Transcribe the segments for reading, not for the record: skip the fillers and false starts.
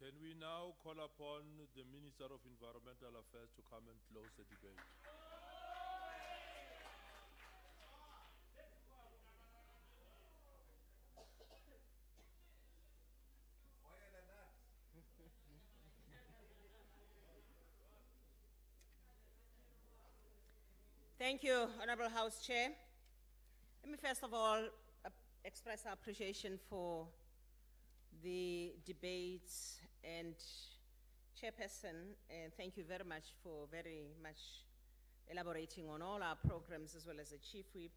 Can we now call upon the Minister of Environmental Affairs to come and close the debate? Thank you, Honorable House Chair. Let me first of all express our appreciation for the debates, and Chairperson, thank you very much for very much elaborating on all our programs as well as the Chief Whip.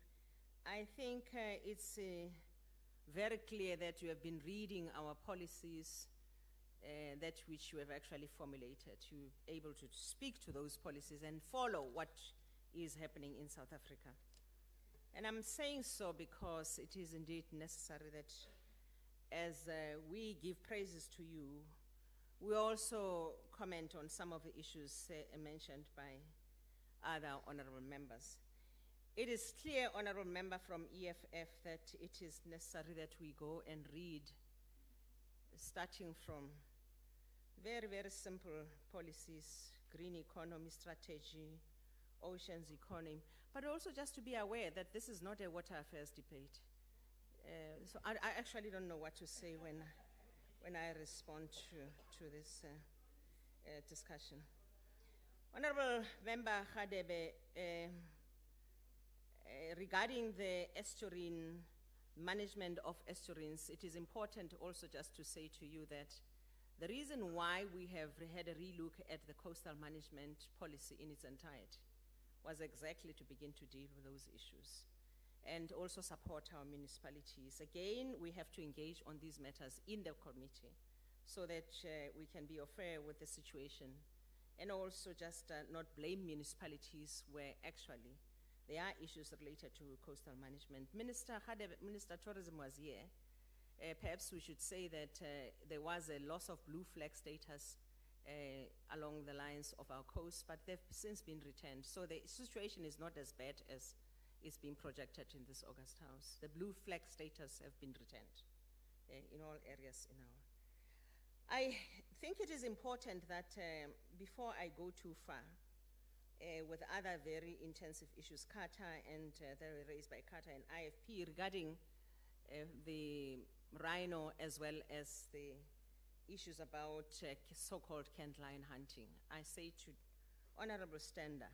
I think it's very clear that you have been reading our policies, that which you have actually formulated. You're able to speak to those policies and follow what is happening in South Africa. And I'm saying so because it is indeed necessary that as we give praises to you, we also comment on some of the issues mentioned by other honorable members. It is clear, honorable member from EFF, that it is necessary that we go and read, starting from very, very simple policies, green economy strategy, oceans economy, but also just to be aware that this is not a water affairs debate. So I actually don't know what to say when I respond to this discussion. Honorable Member Khadebe, regarding the estuarine, management of estuarines, it is important also just to say to you that the reason why we have had a relook at the coastal management policy in its entirety was exactly to begin to deal with those issues and also support our municipalities. Again, we have to engage on these matters in the committee so that we can be fair with the situation, and also just not blame municipalities where actually there are issues related to coastal management. Minister Tourism was here. Perhaps we should say that there was a loss of blue flag status along the lines of our coast, but they've since been returned. So the situation is not as bad as is being projected in this August House. The blue flag status have been returned in all areas in our. I think it is important that before I go too far with other very intensive issues, Carter and they were raised by Carter and IFP regarding the rhino as well as the issues about so-called canned lion hunting. I say to Honorable Stander,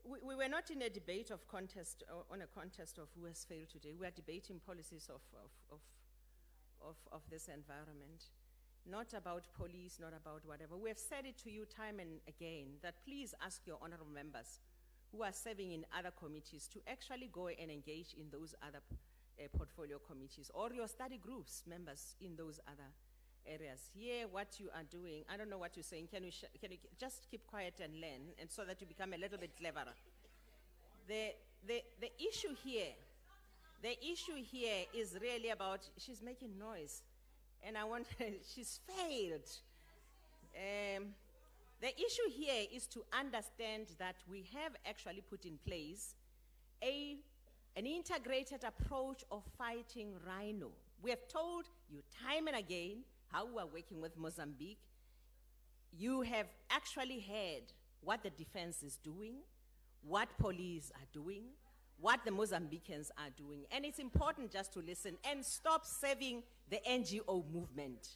we were not in a debate of contest, on a contest of who has failed today. We are debating policies of this environment, not about police, not about whatever. We have said it to you time and again that please ask your honorable members who are serving in other committees to actually go and engage in those other portfolio committees, or your study groups members in those other areas. Here, what you are doing, I don't know what you're saying. Can you just keep quiet and learn, and so that you become a little bit cleverer? The issue here is really about, she's making noise, and I want, she's failed. The issue here is to understand that we have actually put in place an integrated approach of fighting rhino. We have told you time and again how we are working with Mozambique. You have actually heard what the defense is doing, what police are doing, what the Mozambicans are doing. And it's important just to listen and stop serving the NGO movement,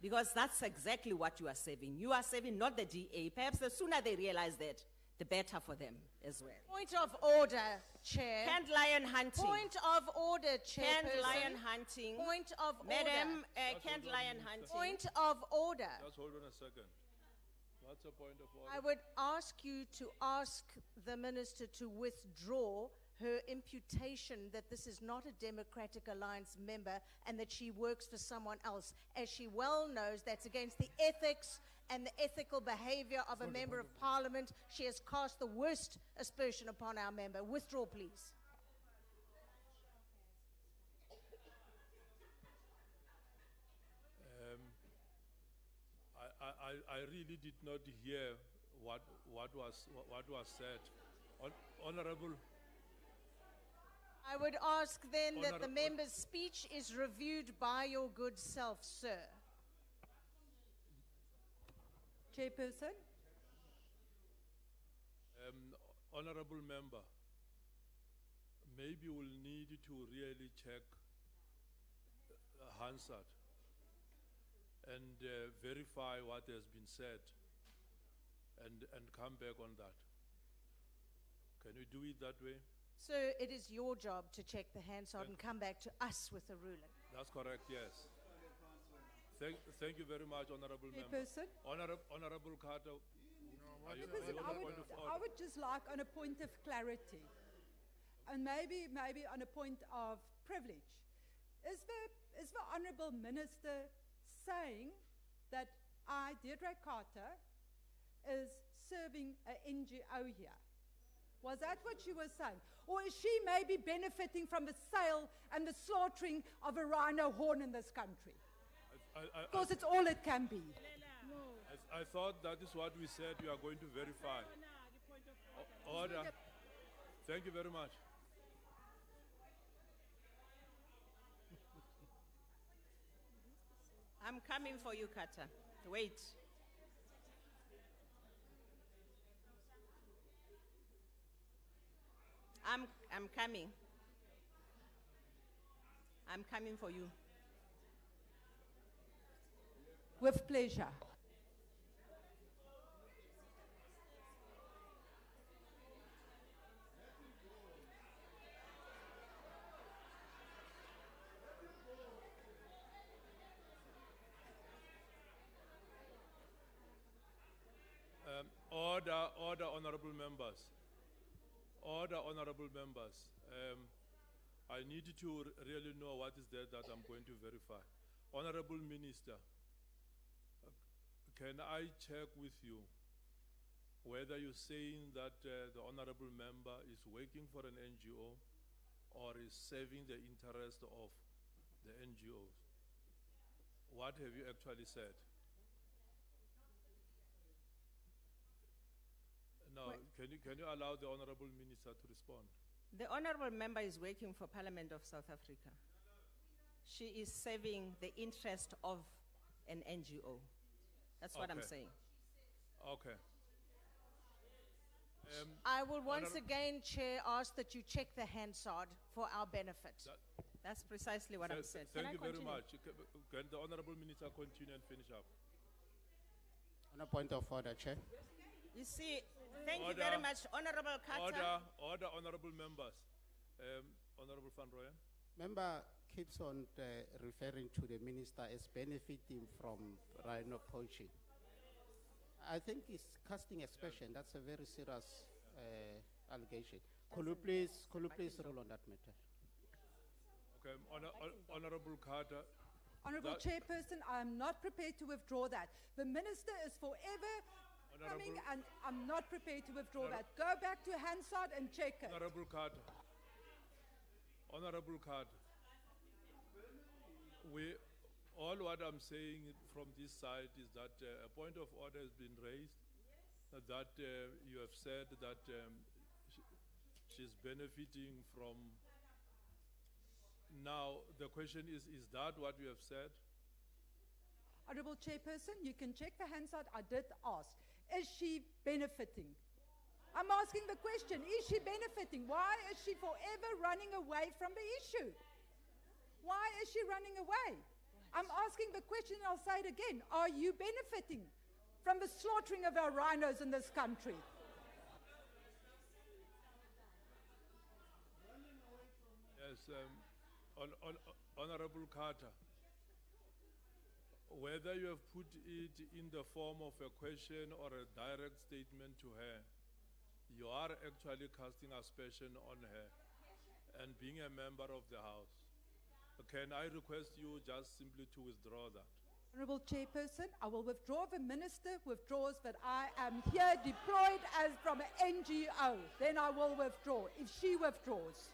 because that's exactly what you are serving. You are serving not the DA. Perhaps the sooner they realize that, the better for them as well. Point of order, Chair. Canned lion hunting. Point of order, Chair. Canned lion hunting. Point of Madam, order. canned lion hunting. Point of order. Just hold on a second. What's the point of order? I would ask you to ask the Minister to withdraw her imputation that this is not a Democratic Alliance member and that she works for someone else. As she well knows, that's against the ethics and the ethical behavior of a member of parliament. She has cast the worst aspersion upon our member. Withdraw, please. I really did not hear what was said. Honorable. I would ask then that the member's speech is reviewed by your good self, sir. Chairperson. Honorable member, maybe we'll need to really check Hansard and verify what has been said and come back on that. Can we do it that way? Sir, it is your job to check the Hansard and come back to us with a ruling. That's correct, yes. Thank you very much, Honorable Member. Chairperson. Honorable Carter. Are you Chairperson, on a point of I order? would just like on a point of clarity, and maybe on a point of privilege. Is the Honourable Minister saying that I, Deidre Carter, is serving an NGO here? Was that what she was saying? Or is she maybe benefiting from the sale and the slaughtering of a rhino horn in this country? Because it's all it can be. I thought that is what we said we are going to verify. Order. Thank you very much. I'm coming for you, Carter. Wait. I'm coming. I'm coming for you. With pleasure. Order, honorable members. Order, honorable members. I need to really know what is there that I'm going to verify. Honorable Minister, can I check with you whether you're saying that the honorable member is working for an NGO or is serving the interest of the NGOs? What have you actually said? Now, can you allow the honorable minister to respond? The honorable member is working for Parliament of South Africa. She is serving the interest of an NGO. That's what I'm saying. Okay. I will once again, Chair, ask that you check the Hansard for our benefit. That's precisely what I'm saying. Can Thank I you very continue? much. Can the honorable minister continue and finish up? On a point of order, Chair. You see, thank you Order. very much, Honorable Carter. Order, honorable members. Honorable Van Rooyen. Member keeps on referring to the minister as benefiting from rhino poaching. I think he's casting aspersion. That's a very serious allegation. Could you please rule on that matter? Okay, honorable Carter. Honourable Chairperson, I am not prepared to withdraw that. The Minister is forever coming and I'm not prepared to withdraw that. Go back to Hansard and check it. Honorable Carter. Honorable Carter. All what I'm saying from this side is that a point of order has been raised, that you have said that she's benefiting from. Now, the question is that what you have said? Honourable Chairperson, you can check the Hansard. I did ask. Is she benefiting? I'm asking the question, is she benefiting? Why is she forever running away from the issue? Why is she running away? I'm asking the question and I'll say it again. Are you benefiting from the slaughtering of our rhinos in this country? Yes, Honorable Carter. Whether you have put it in the form of a question or a direct statement to her, you are actually casting aspersion on her and being a member of the House. Can I request you just simply to withdraw that? Honourable Chairperson, I will withdraw if the Minister withdraws that I am here deployed as from an NGO. Then I will withdraw if she withdraws.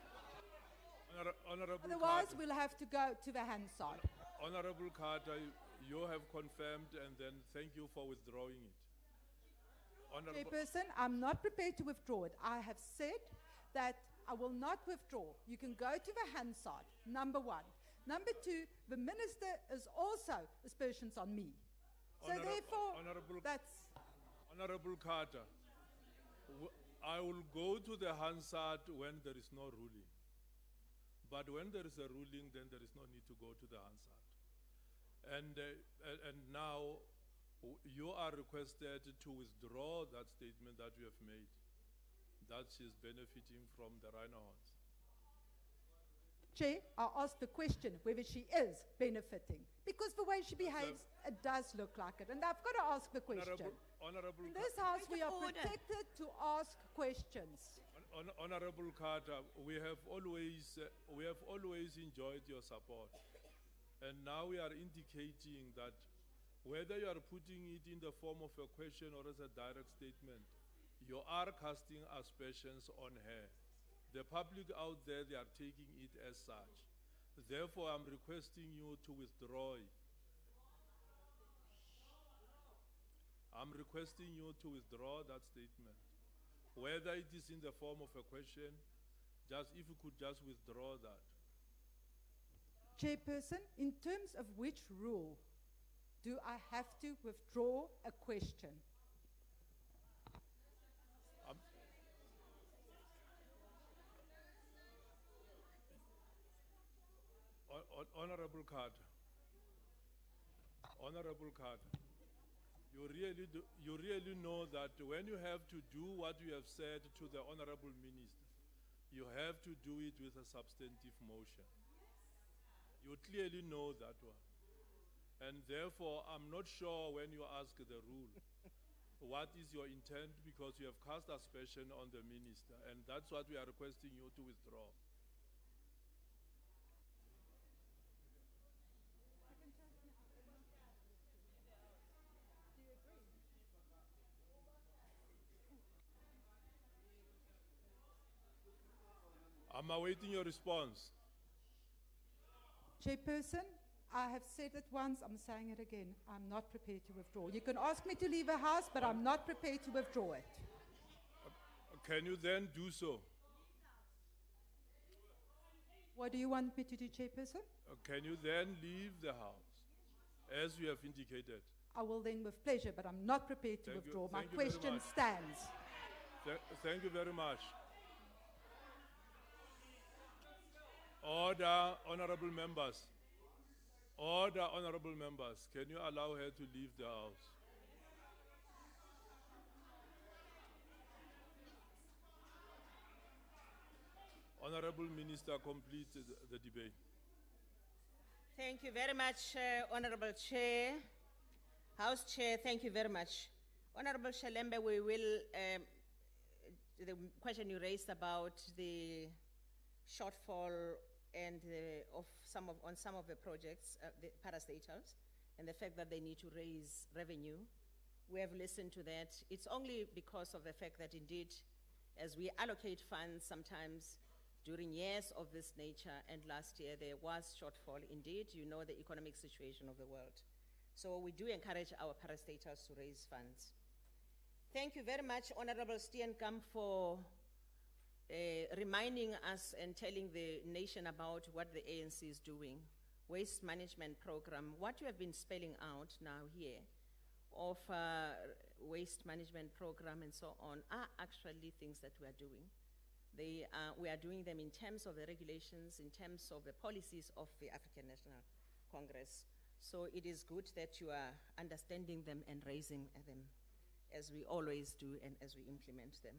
Honorable Otherwise, Carter, we'll have to go to the Hansard. Honorable Carter, you have confirmed and then thank you for withdrawing it. Honorable, Chairperson, I'm not prepared to withdraw it. I have said that I will not withdraw. You can go to the Hansard, number one. Number two, the Minister is also aspersions on me. So therefore, Honorable, that's, Honorable Carter, I will go to the Hansard when there is no ruling. But when there is a ruling, then there is no need to go to the Hansard. And now you are requested to withdraw that statement that you have made, that she's benefiting from the rhino horns. Chair, I asked the question whether she is benefiting. Because the way she behaves, it does look like it. And I've got to ask the question. Honorable In this house, we are Point of order. protected to ask questions. Honorable Carter, we have always enjoyed your support. And now we are indicating that whether you are putting it in the form of a question or as a direct statement, you are casting aspersions on her. The public out there, they are taking it as such. Therefore, I'm requesting you to withdraw it. I'm requesting you to withdraw that statement. Whether it is in the form of a question, just if you could just withdraw that. Chairperson, in terms of which rule do I have to withdraw a question? Honorable Carter, you really know that when you have to do what you have said to the Honorable Minister, you have to do it with a substantive motion. You clearly know that one. And therefore, I'm not sure when you ask the rule, what is your intent, because you have cast aspersion on the minister, and that's what we are requesting you to withdraw. I'm awaiting your response. Chairperson, I have said it once, I'm saying it again. I'm not prepared to withdraw. You can ask me to leave the house, but I'm not prepared to withdraw it. Can you then do so? What do you want me to do, Chairperson? Can you then leave the house, as you have indicated? I will then with pleasure, but I'm not prepared to Thank you. withdraw. My Thank you very question much. stands. Thank you very much. Order, honorable members. Order, honorable members. Can you allow her to leave the house? Honorable Minister, complete the debate. Thank you very much, Honorable Chair. House Chair, thank you very much. Honorable Shalembe, we will, the question you raised about the shortfall and on some of the projects, the parastatals, and the fact that they need to raise revenue. We have listened to that. It's only because of the fact that indeed, as we allocate funds sometimes during years of this nature, and last year there was shortfall indeed, you know the economic situation of the world. So we do encourage our parastatals to raise funds. Thank you very much, Honorable Steenkamp, for reminding us and telling the nation about what the ANC is doing. Waste management program, what you have been spelling out now here of waste management program and so on are actually things that we are doing. We are doing them in terms of the regulations, in terms of the policies of the African National Congress. So it is good that you are understanding them and raising them as we always do and as we implement them.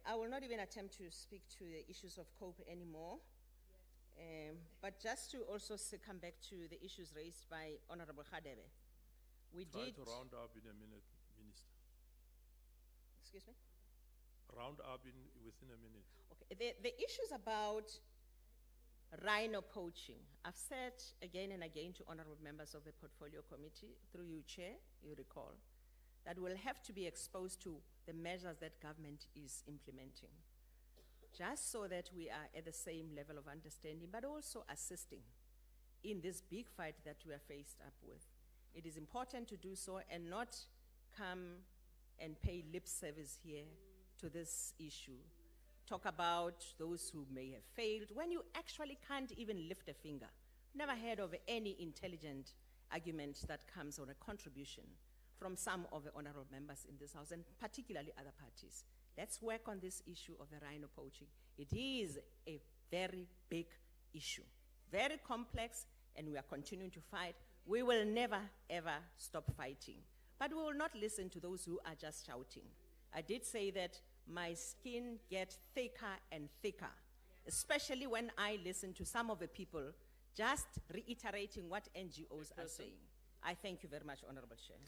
I will not even attempt to speak to the issues of COPE anymore, but just to also come back to the issues raised by Honorable Khadebe. We Try did, to round up in a minute, Minister. excuse me? Round up within a minute. Okay, the issues about rhino poaching, I've said again and again to honorable members of the Portfolio Committee, through you, Chair, you recall, that we'll have to be exposed to the measures that government is implementing, just so that we are at the same level of understanding, but also assisting in this big fight that we are faced up with. It is important to do so and not come and pay lip service here to this issue. Talk about those who may have failed when you actually can't even lift a finger. Never heard of any intelligent argument that comes or a contribution from some of the honorable members in this House, and particularly other parties. Let's work on this issue of the rhino poaching. It is a very big issue, very complex, and we are continuing to fight. We will never, ever stop fighting. But we will not listen to those who are just shouting. I did say that my skin gets thicker and thicker, especially when I listen to some of the people just reiterating what NGOs are saying. I thank you very much, Honorable Chair.